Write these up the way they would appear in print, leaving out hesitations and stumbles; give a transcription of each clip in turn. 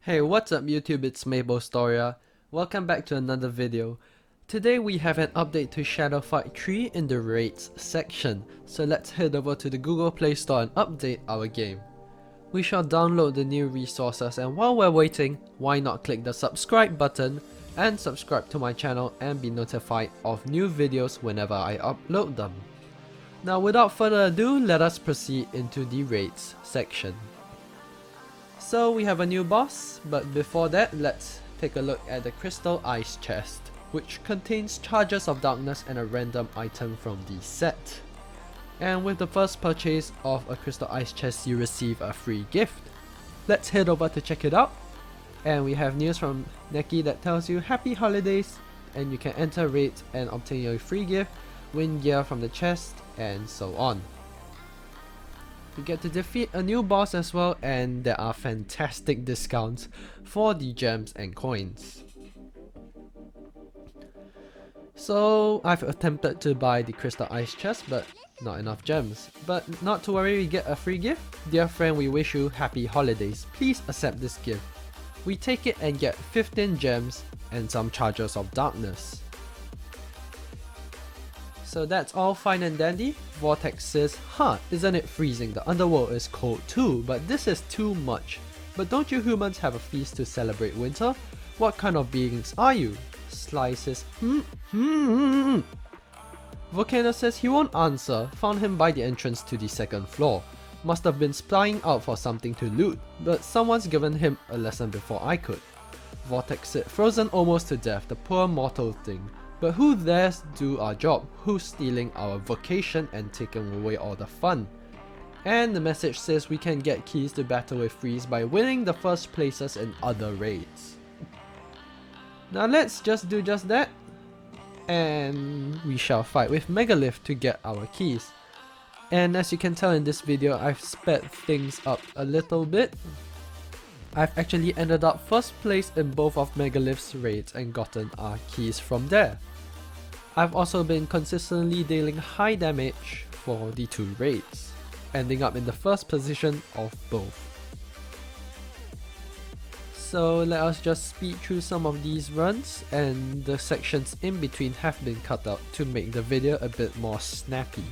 Hey, what's up YouTube, it's maplestoria. Welcome back to another video. Today we have an update to Shadow Fight 3 in the rates section, so let's head over to the Google Play Store and update our game. We shall download the new resources, and while we're waiting, why not click the subscribe button and subscribe to my channel and be notified of new videos whenever I upload them. Now without further ado, let us proceed into the rates section. So we have a new boss, but before that, let's take a look at the Crystal Ice Chest, which contains Charges of Darkness and a random item from the set. And with the first purchase of a Crystal Ice Chest, you receive a free gift. Let's head over to check it out. And we have news from Neki that tells you Happy Holidays, and you can enter raids and obtain your free gift, win gear from the chest, and so on. You get to defeat a new boss as well, and there are fantastic discounts for the gems and coins. So I've attempted to buy the Crystal Ice Chest, but not enough gems. But not to worry, we get a free gift. Dear friend, we wish you happy holidays. Please accept this gift. We take it and get 15 gems and some Charges of Darkness. So that's all fine and dandy. Vortex says, isn't it freezing? The underworld is cold too, but this is too much. But don't you humans have a feast to celebrate winter? What kind of beings are you? Sly says, Volcano says he won't answer. Found him by the entrance to the second floor. Must have been spying out for something to loot, but someone's given him a lesson before I could. Vortex said, frozen almost to death, the poor mortal thing. But who dares do our job? Who's stealing our vocation and taking away all the fun? And the message says we can get keys to battle with Freeze by winning the first places in other raids. Now let's just do just that. And we shall fight with Megalith to get our keys. And as you can tell in this video, I've sped things up a little bit. I've actually ended up first place in both of Megalith's raids and gotten our keys from there. I've also been consistently dealing high damage for the two raids, ending up in the first position of both. So let us just speed through some of these runs, and the sections in between have been cut out to make the video a bit more snappy.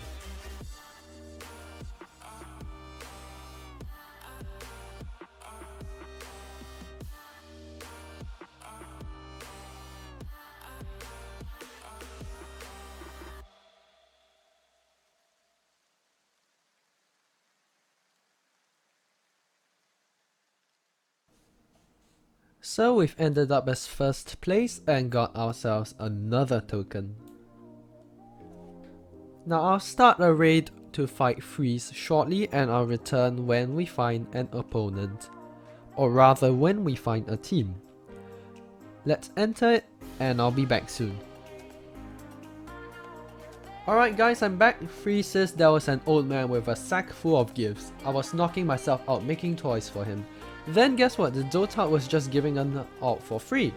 So we've ended up as first place and got ourselves another token. Now I'll start a raid to fight Freeze shortly, and I'll return when we find an opponent. Or rather when we find a team. Let's enter it and I'll be back soon. Alright guys, I'm back. Freeze says there was an old man with a sack full of gifts. I was knocking myself out making toys for him. Then guess what, the Dotard was just giving them out for free.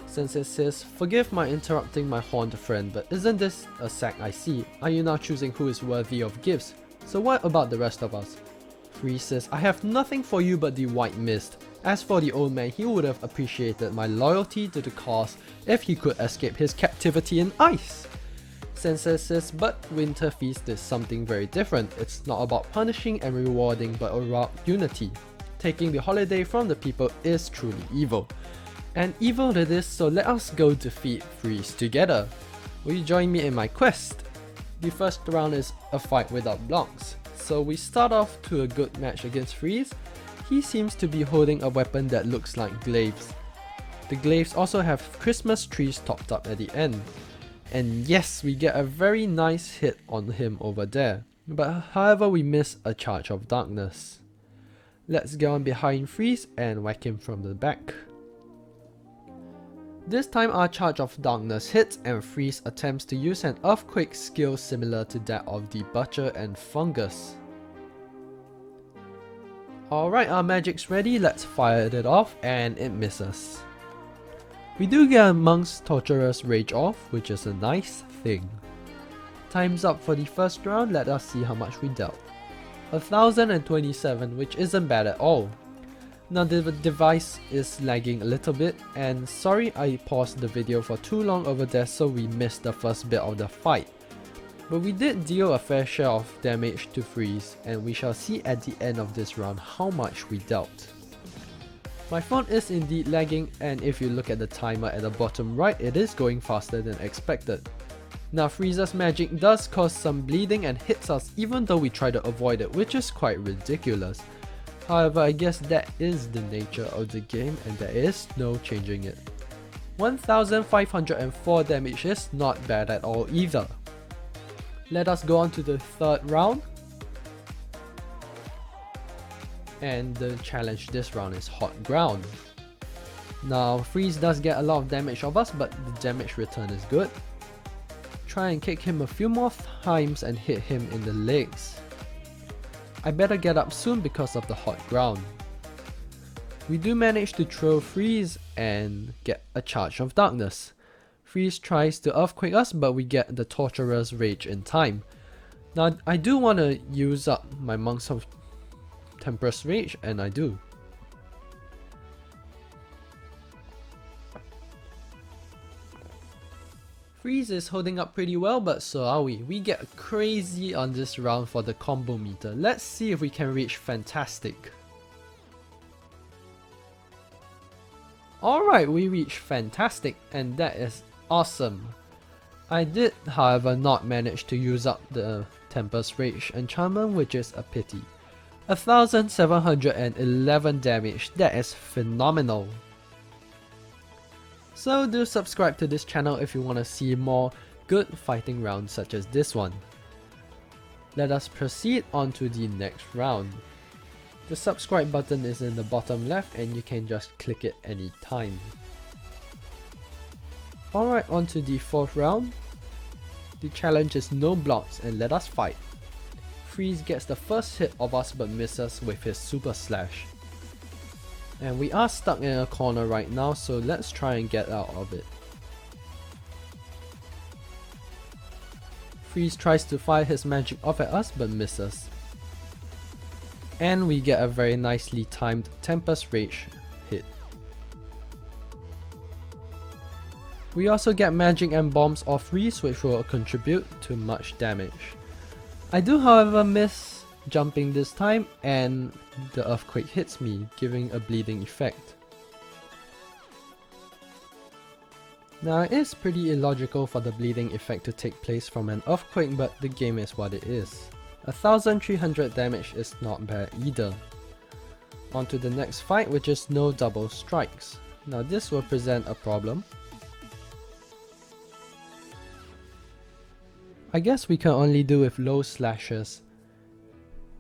Sensei says, forgive my interrupting my horned friend, but isn't this a sack I see? Are you now choosing who is worthy of gifts? So what about the rest of us? Freeze says, I have nothing for you but the white mist. As for the old man, he would have appreciated my loyalty to the cause if he could escape his captivity in ice. Sensei says, but Winter Feast is something very different. It's not about punishing and rewarding, but about unity. Taking the holiday from the people is truly evil. And evil it is, so let us go defeat Freeze together. Will you join me in my quest? The first round is a fight without blocks. So we start off to a good match against Freeze. He seems to be holding a weapon that looks like glaives. The glaives also have Christmas trees topped up at the end. And yes, we get a very nice hit on him over there. But however, we miss a Charge of Darkness. Let's get on behind Freeze and whack him from the back. This time our Charge of Darkness hits and Freeze attempts to use an Earthquake skill similar to that of the Butcher and Fungus. Alright, our magic's ready, let's fire it off, and it misses. We do get a Monk's Torturer's Rage off, which is a nice thing. Time's up for the first round, let us see how much we dealt. 1027, which isn't bad at all. Now the device is lagging a little bit, and sorry I paused the video for too long over there so we missed the first bit of the fight. But we did deal a fair share of damage to Freeze, and we shall see at the end of this round how much we dealt. My phone is indeed lagging, and if you look at the timer at the bottom right, it is going faster than expected. Now Freeze's magic does cause some bleeding and hits us even though we try to avoid it, which is quite ridiculous. However, I guess that is the nature of the game and there is no changing it. 1504 damage is not bad at all either. Let us go on to the third round. And the challenge this round is Hot Ground. Now Freeze does get a lot of damage of us, but the damage return is good. Try and kick him a few more times and hit him in the legs. I better get up soon because of the hot ground. We do manage to throw Freeze and get a charge of darkness. Freeze tries to earthquake us, but we get the Torturer's Rage in time. Now I do want to use up my Monks of Temper's Rage, and I do. Freeze is holding up pretty well, but so are we. We get crazy on this round for the combo meter. Let's see if we can reach Fantastic. Alright, we reached Fantastic, and that is awesome. I did, however, not manage to use up the Tempest Rage enchantment, which is a pity. 1711 damage, that is phenomenal. So do subscribe to this channel if you want to see more good fighting rounds such as this one. Let us proceed on to the next round. The subscribe button is in the bottom left and you can just click it anytime. Alright, on to the fourth round. The challenge is no blocks and let us fight. Freeze gets the first hit of us but misses with his super slash. And we are stuck in a corner right now, so let's try and get out of it. Freeze tries to fire his magic off at us but misses. And we get a very nicely timed Tempest Rage hit. We also get magic and bombs off Freeze, which will contribute to much damage. I do however miss jumping this time and the earthquake hits me, giving a bleeding effect. Now it is pretty illogical for the bleeding effect to take place from an earthquake, but the game is what it is. 1300 damage is not bad either. On to the next fight, which is no double strikes. Now this will present a problem. I guess we can only do with low slashes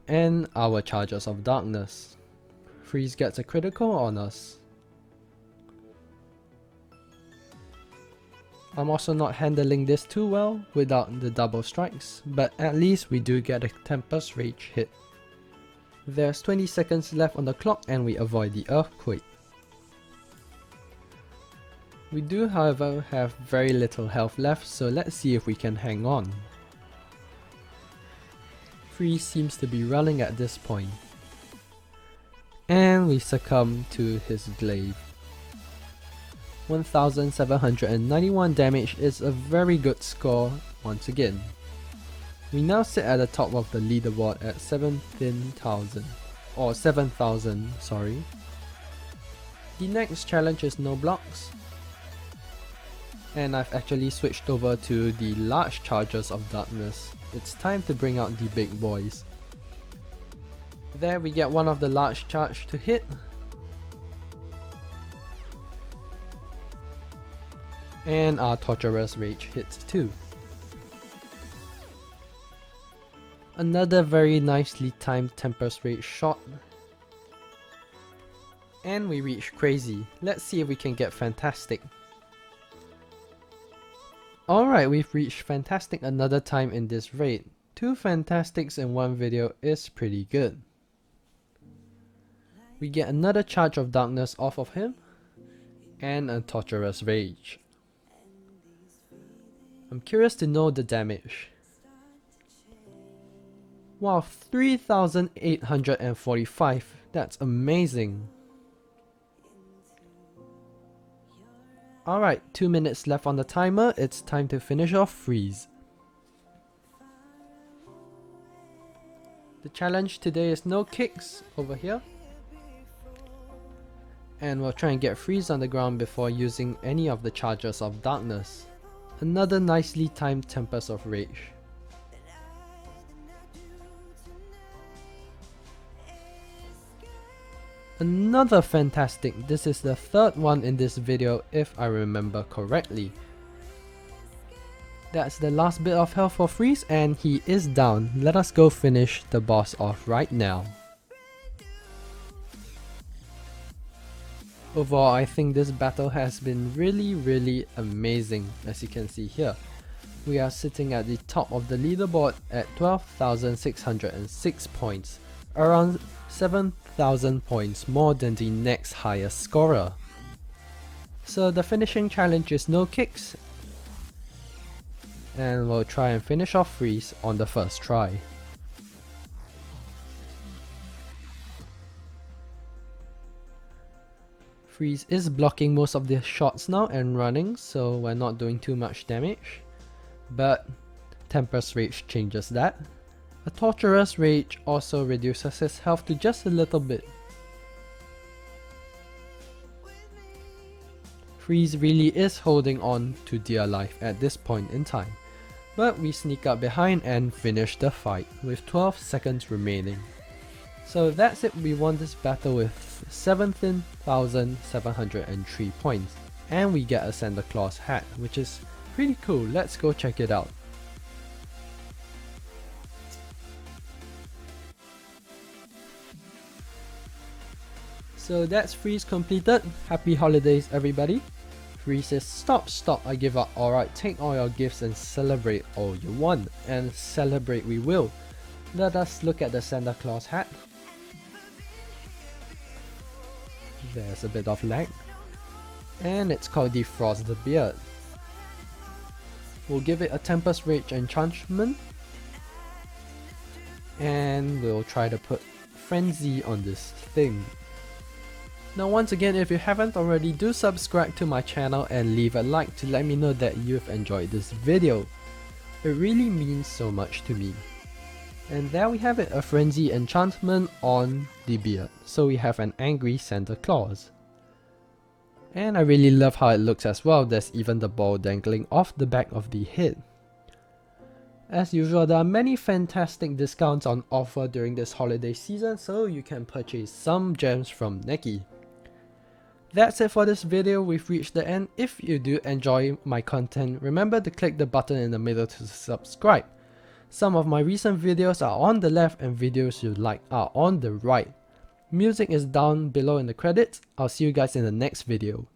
and our charges of darkness. Freeze gets a critical on us. I'm also not handling this too well without the double strikes, but at least we do get a Tempest Rage hit. There's 20 seconds left on the clock and we avoid the earthquake. We do however have very little health left, so let's see if we can hang on. Freeze seems to be running at this point. And we succumb to his glaive. 1791 damage is a very good score once again. We now sit at the top of the leaderboard at 17,000, or 7,000, sorry. The next challenge is no blocks. And I've actually switched over to the large charges of darkness. It's time to bring out the big boys. There we get one of the large charge to hit. And our Torturer's Rage hits too. Another very nicely timed Tempest Rage shot. And we reach Crazy. Let's see if we can get Fantastic. Alright, we've reached Fantastic another time in this raid. 2 Fantastics in one video is pretty good. We get another charge of darkness off of him, and a Torturer's Rage. I'm curious to know the damage. Wow, 3,845, that's amazing. Alright, 2 minutes left on the timer, it's time to finish off Freeze. The challenge today is no kicks over here. And we'll try and get Freeze on the ground before using any of the charges of darkness. Another nicely timed Tempest of Rage. Another fantastic, this is the third one in this video if I remember correctly. That's the last bit of health for Freeze and he is down. Let us go finish the boss off right now. Overall, I think this battle has been really amazing, as you can see here. We are sitting at the top of the leaderboard at 12,606 points, around 7,000 points more than the next highest scorer. So the finishing challenge is no kicks, and we'll try and finish off Freeze on the first try. Freeze is blocking most of the shots now and running, so we're not doing too much damage. But Tempest Rage changes that. A Torturous Rage also reduces his health to just a little bit. Freeze really is holding on to dear life at this point in time. But we sneak up behind and finish the fight with 12 seconds remaining. So that's it, we won this battle with 17,703 points. And we get a Santa Claus hat, which is pretty cool. Let's go check it out. So that's Freeze completed. Happy holidays everybody. Freeze says stop, I give up. Alright, take all your gifts and celebrate all you want. And celebrate we will. Let us look at the Santa Claus hat. There's a bit of lag. And it's called Defrost the Beard. We'll give it a Tempest Rage enchantment. And we'll try to put Frenzy on this thing. Now once again, if you haven't already, do subscribe to my channel and leave a like to let me know that you've enjoyed this video. It really means so much to me. And there we have it, a Frenzy enchantment on the beard. So we have an angry Santa Claus. And I really love how it looks as well. There's even the ball dangling off the back of the head. As usual, there are many fantastic discounts on offer during this holiday season, so you can purchase some gems from Neki. That's it for this video, we've reached the end. If you do enjoy my content, remember to click the button in the middle to subscribe. Some of my recent videos are on the left and videos you like are on the right. Music is down below in the credits. I'll see you guys in the next video.